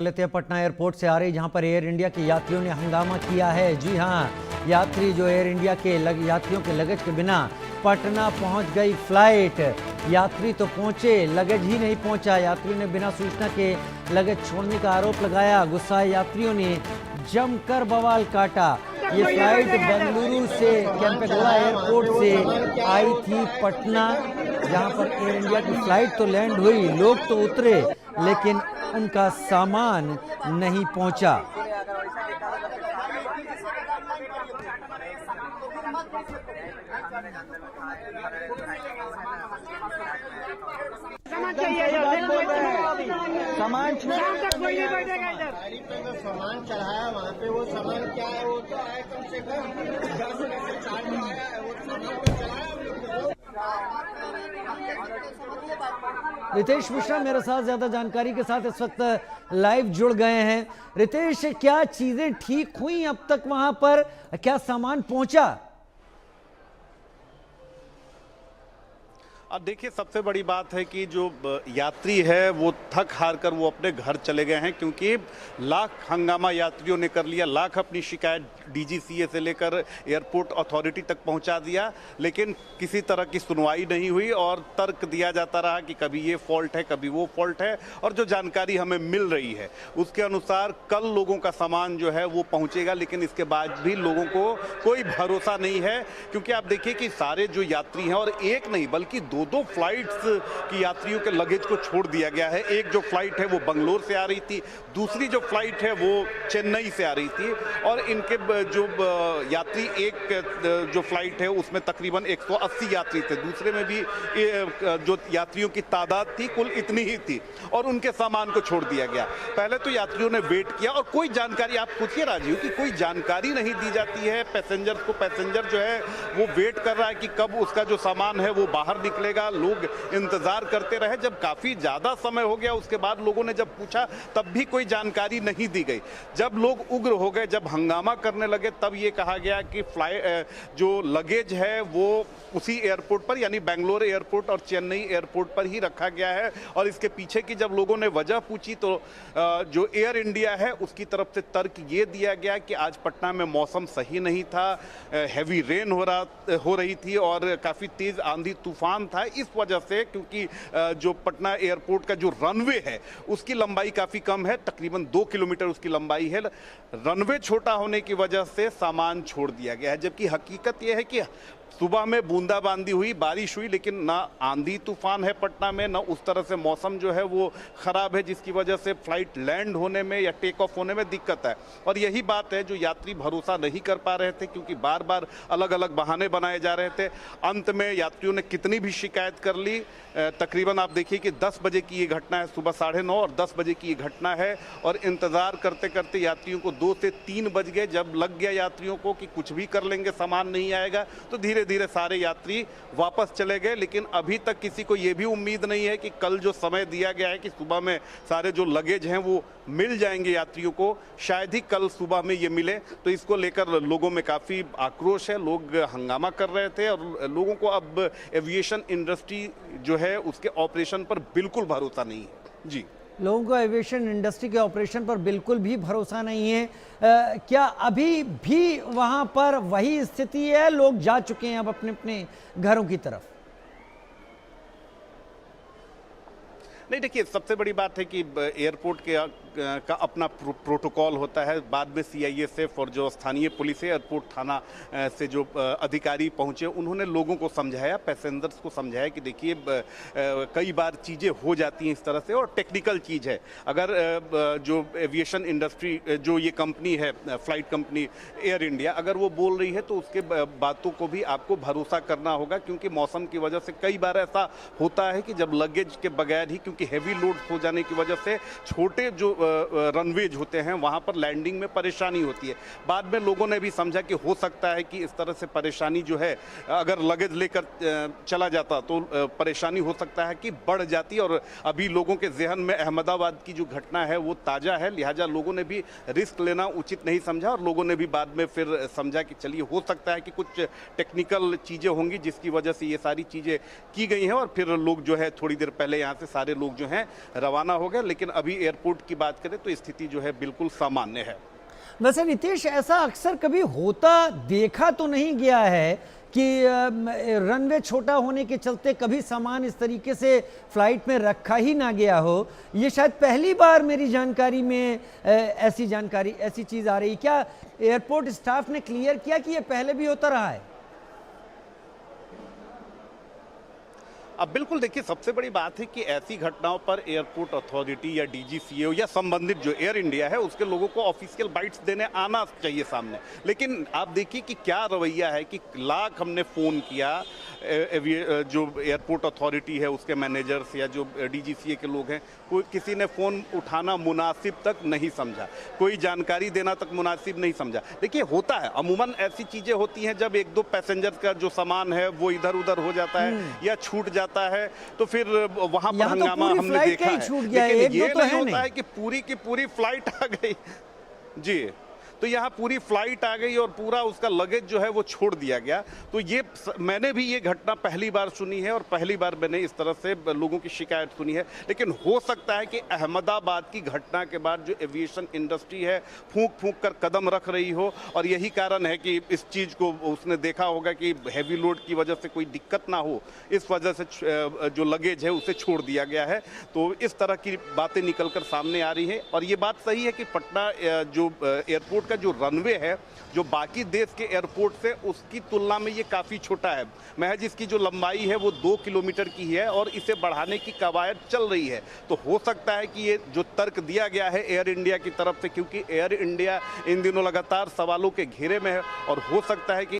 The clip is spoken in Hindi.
लेते हैं पटना एयरपोर्ट से आ रही, जहां पर एयर इंडिया के यात्रियों ने हंगामा किया है। जी हां, यात्री जो एयर इंडिया के यात्रियों के लगेज के बिना पटना पहुंच गई फ्लाइट। यात्री तो पहुंचे, लगेज ही नहीं पहुंचा। यात्रियों ने बिना सूचना के लगेज छोड़ने का आरोप लगाया। गुस्साए यात्रियों ने जमकर बवाल काटा। ये फ्लाइट बेंगलुरु से केम्पेगौड़ा एयरपोर्ट से आई थी पटना, जहां पर एयर इंडिया की फ्लाइट तो लैंड हुई, लोग तो उतरे, लेकिन उनका सामान नहीं पहुंचा। सामान चाहिए, सामान तक कोई नहीं बैठेगा इधर। गाड़ी पे जो सामान चढ़ाया वहाँ पे वो सामान क्या है, वो तो है कम से कम 10 में से 4 मंगाया है, वो सामान तो चढ़ाया। रितेश मिश्रा मेरे साथ ज्यादा जानकारी के साथ इस वक्त लाइव जुड़ गए हैं। रितेश, क्या चीजें ठीक हुई अब तक वहां पर? क्या सामान पहुंचा? अब देखिए, सबसे बड़ी बात है कि जो यात्री है वो थक हार कर वो अपने घर चले गए हैं, क्योंकि लाख हंगामा यात्रियों ने कर लिया, लाख अपनी शिकायत डीजीसीए से लेकर एयरपोर्ट अथॉरिटी तक पहुंचा दिया, लेकिन किसी तरह की सुनवाई नहीं हुई और तर्क दिया जाता रहा कि कभी ये फॉल्ट है, कभी वो फॉल्ट है। और जो जानकारी हमें मिल रही है उसके अनुसार कल लोगों का सामान जो है वो पहुंचेगा, लेकिन इसके बाद भी लोगों को कोई भरोसा नहीं है, क्योंकि आप देखिए कि सारे जो यात्री हैं, और एक नहीं बल्कि दो फ्लाइट्स की यात्रियों के लगेज को छोड़ दिया गया है। एक जो फ्लाइट है वो बंगलोर से आ रही थी, दूसरी जो फ्लाइट है वो चेन्नई से आ रही थी, और इनके जो यात्री, एक जो फ्लाइट है उसमें तकरीबन 180 यात्री थे, दूसरे में भी जो यात्रियों की तादाद थी कुल इतनी ही थी, और उनके सामान को छोड़ दिया गया। पहले तो यात्रियों ने वेट किया और कोई जानकारी, आप पूछिए राजीव, कि कोई जानकारी नहीं दी जाती है पैसेंजर्स को। पैसेंजर जो है वो वेट कर रहा है कि कब उसका जो सामान है वो बाहर निकलेगा। लोग इंतजार करते रहे, जब काफी ज्यादा समय हो गया उसके बाद लोगों ने जब पूछा तब भी कोई जानकारी नहीं दी गई। जब लोग उग्र हो गए, जब हंगामा करने लगे, तब ये कहा गया कि जो लगेज है वो उसी एयरपोर्ट पर, यानी बेंगलोर एयरपोर्ट और चेन्नई एयरपोर्ट पर ही रखा गया है। और इसके पीछे की जब लोगों ने वजह पूछी तो जो एयर इंडिया है उसकी तरफ से तर्क ये दिया गया कि आज पटना में मौसम सही नहीं था, हैवी रेन हो रही थी और काफी तेज आंधी तूफान था। इस वजह से, क्योंकि जो पटना एयरपोर्ट का जो रनवे है उसकी लंबाई काफी कम है, तकरीबन 2 किलोमीटर उसकी लंबाई है, रनवे छोटा होने की वजह से सामान छोड़ दिया गया है। जबकि हकीकत यह है कि सुबह में बूंदाबांदी हुई, बारिश हुई, लेकिन ना आंधी तूफान है पटना में, ना उस तरह से मौसम जो है वो खराब है जिसकी वजह से फ्लाइट लैंड होने में या टेक ऑफ होने में दिक्कत है। और यही बात है जो यात्री भरोसा नहीं कर पा रहे थे, क्योंकि बार बार अलग अलग बहाने बनाए जा रहे थे। अंत में यात्रियों ने कितनी भी शिकायत कर ली, तकरीबन आप देखिए कि 10 बजे की ये घटना है, सुबह 9:30 और 10 बजे की ये घटना है, और इंतजार करते करते यात्रियों को 2 से 3 बज गए। जब लग गया यात्रियों को कि कुछ भी कर लेंगे, सामान नहीं आएगा, तो धीरे धीरे सारे यात्री वापस चले गए। लेकिन अभी तक किसी को यह भी उम्मीद नहीं है कि कल जो समय दिया गया है कि सुबह में सारे जो लगेज हैं वो मिल जाएंगे यात्रियों को, शायद ही कल सुबह में ये मिले। तो इसको लेकर लोगों में काफी आक्रोश है, लोग हंगामा कर रहे थे, और लोगों को अब एविएशन इंडस्ट्री जो है उसके ऑपरेशन पर बिल्कुल भरोसा नहीं है। जी, लोगों को एविएशन इंडस्ट्री के ऑपरेशन पर बिल्कुल भी भरोसा नहीं है। क्या अभी भी वहां पर वही स्थिति है? लोग जा चुके हैं अब अपने अपने घरों की तरफ? नहीं, देखिए, सबसे बड़ी बात है कि एयरपोर्ट का अपना प्रोटोकॉल होता है। बाद में सीआईएसएफ और जो स्थानीय पुलिस है, एयरपोर्ट थाना से जो अधिकारी पहुंचे, उन्होंने लोगों को समझाया, पैसेंजर्स को समझाया कि देखिए कई बार चीज़ें हो जाती हैं इस तरह से, और टेक्निकल चीज़ है। अगर जो एविएशन इंडस्ट्री, जो ये कंपनी है, फ्लाइट कंपनी एयर इंडिया, अगर वो बोल रही है तो उसके बातों को भी आपको भरोसा करना होगा, क्योंकि मौसम की वजह से कई बार ऐसा होता है कि जब लगेज के बगैर ही, क्योंकि हैवी लोड हो जाने की वजह से छोटे जो रनवेज होते हैं वहां पर लैंडिंग में परेशानी होती है। बाद में लोगों ने भी समझा कि हो सकता है कि इस तरह से परेशानी जो है, अगर लगेज लेकर चला जाता तो परेशानी हो सकता है कि बढ़ जाती। और अभी लोगों के जहन में अहमदाबाद की जो घटना है वो ताज़ा है, लिहाजा लोगों ने भी रिस्क लेना उचित नहीं समझा, और लोगों ने भी बाद में फिर समझा कि चलिए हो सकता है कि कुछ टेक्निकल चीज़ें होंगी जिसकी वजह से ये सारी चीज़ें की गई हैं। और फिर लोग जो है थोड़ी देर पहले यहाँ से सारे लोग लोग जो हैं रवाना हो गए। लेकिन अभी एयरपोर्ट की बात करें तो स्थिति जो है बिल्कुल सामान्य है। वैसे नीतीश, ऐसा अक्सर कभी होता देखा तो नहीं गया है कि रनवे छोटा होने के चलते कभी सामान इस तरीके से फ्लाइट में रखा ही ना गया हो। ये शायद पहली बार मेरी जानकारी में ऐसी चीज़ आ रही। क्या एयरपोर्ट स्टाफ ने क्लियर किया कि ये पहले भी होता रहा है? अब बिल्कुल देखिए, सबसे बड़ी बात है कि ऐसी घटनाओं पर एयरपोर्ट अथॉरिटी या डीजीसीए या संबंधित जो एयर इंडिया है उसके लोगों को ऑफिशियल बाइट्स देने आना चाहिए सामने। लेकिन आप देखिए कि क्या रवैया है कि लाख हमने फ़ोन किया, जो एयरपोर्ट अथॉरिटी है उसके मैनेजर्स या जो डीजीसीए के लोग हैं, कोई किसी ने फ़ोन उठाना मुनासिब तक नहीं समझा, कोई जानकारी देना तक मुनासिब नहीं समझा। देखिए, होता है, अमूमन ऐसी चीज़ें होती हैं जब एक दो पैसेंजर का जो सामान है वो इधर उधर हो जाता है या छूट जाता है तो फिर वहां पर हंगामा हमने देखा है। लेकिन ये नहीं होता है कि पूरी की पूरी फ्लाइट आ गई जी, तो यहाँ पूरी फ्लाइट आ गई और पूरा उसका लगेज जो है वो छोड़ दिया गया। तो ये मैंने भी ये घटना पहली बार सुनी है और पहली बार मैंने इस तरह से लोगों की शिकायत सुनी है। लेकिन हो सकता है कि अहमदाबाद की घटना के बाद जो एविएशन इंडस्ट्री है फूंक फूंक कर कदम रख रही हो और यही कारण है कि इस चीज़ को उसने देखा होगा कि हैवी लोड की वजह से कोई दिक्कत ना हो, इस वजह से जो लगेज है उसे छोड़ दिया गया है। तो इस तरह की बातें निकल कर सामने आ रही है। और ये बात सही है कि पटना जो एयरपोर्ट का जो रनवे है जो बाकी देश के एयरपोर्ट से उसकी तुलना में ये काफ़ी छोटा है। महज इसकी जो लंबाई है वो 2 किलोमीटर की है और इसे बढ़ाने की कवायद चल रही है। तो हो सकता है कि ये जो तर्क दिया गया है एयर इंडिया की तरफ से, क्योंकि एयर इंडिया इन दिनों लगातार सवालों के घेरे में है, और हो सकता है कि